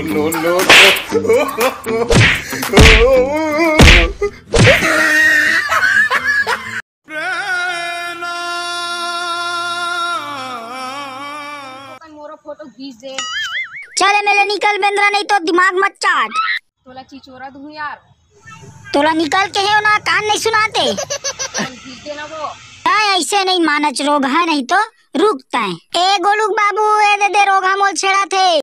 no, no. मोरा photo खींच दे। चले मेले निकल बेंद्रा, नहीं तो दिमाग मत चाट। तोला चिचोरा दूं यार। तोला निकल के है ना, कान नहीं सुनाते। खींच देना वो। ऐसे नहीं मानच, रोग है नहीं तो रुकता है। ए गोलुक बाबू, ए दे दे रोग मोल छेड़ा थे।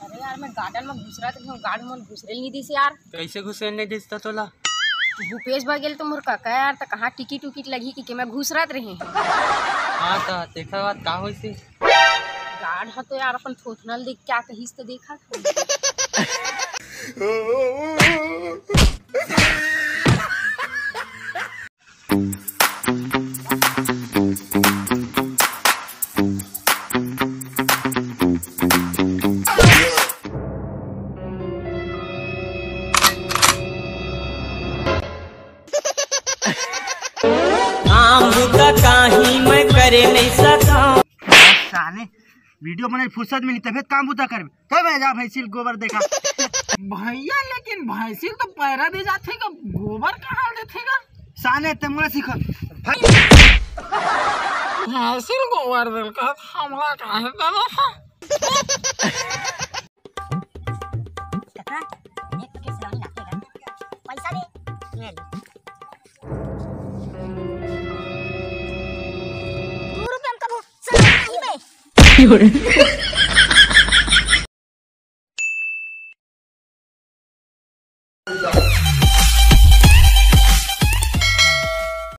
अरे यार मैं गार्डन में घुस रहा था, गार्डन में घुसरे नहीं दिस यार। कैसे घुसे नहीं दिसता तोला? भूपेश बघेल तो मोर काका यार, तो कहाँ टिकट उकिट लगी कि मैं घुस रहा रही। हाँ तो देखा बात का होई सी? गार्ड है तो यार अपन थोथनल देख क्या कहिस तो देखा। कहीं मैं करे नहीं सका। साले वीडियो बने फुर्सत में नहीं, तबियत काम बुता कर तो भेजा भैंसिल गोबर देखा। भैया लेकिन भैंसिल तो पैरा दे जाते का, गोबर कहाँ देतेगा? साले तुमरा सीखो भैंसिल गोबर दे का हमला काहे करो? पैसा दे, ₹2 हम कबू